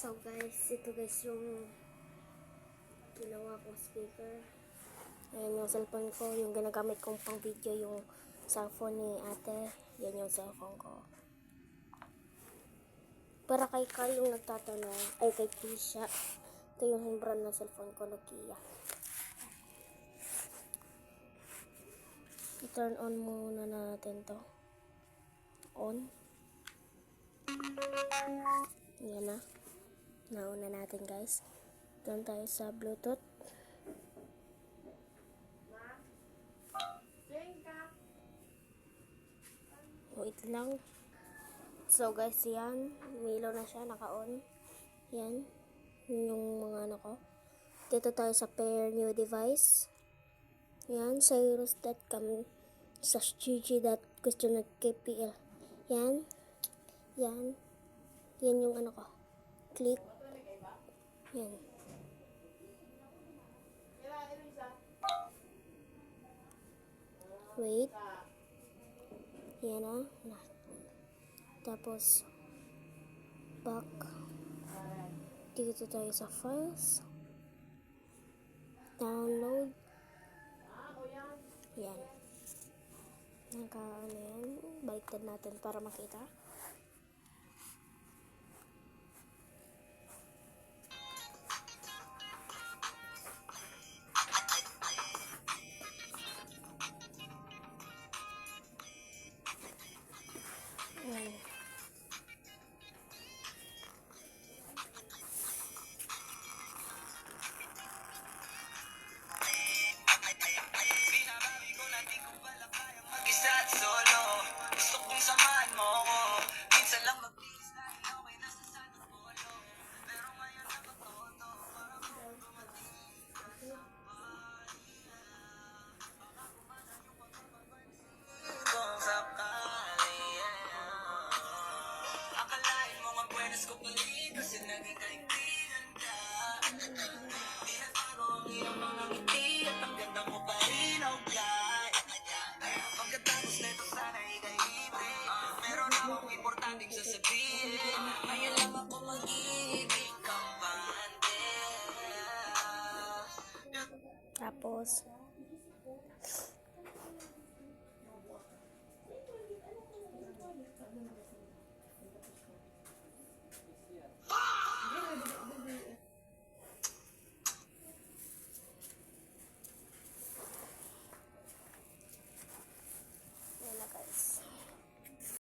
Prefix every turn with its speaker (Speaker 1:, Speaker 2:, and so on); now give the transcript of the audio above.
Speaker 1: So guys, ito guys yung ginawa kong speaker. Ayan yung cellphone ko, yung ginagamit kong pang video, yung cellphone ni ate. Yan yung cellphone ko. Para kay Carl yung nagtatanong, ay kay Tisha. Ito yung brand na cellphone ko, Nokia. I-turn on muna natin to. On. Yan na. Nauna natin guys. Doon tayo sa Bluetooth. Wait lang. So guys, yan. Umilaw na siya. Naka-on. Yan. Yung mga ano ko. Dito tayo sa pair new device. Yan. Cyrus.com /gg.question.kpl. Yan. Yan. Yan yung ano ko. Click. Yan. Wait. Yan na. Tapos, back. Dito tayo sa files. Download. Yan. Ano yan. Baliktad natin para makita. Yan. Tapos, yan na guys.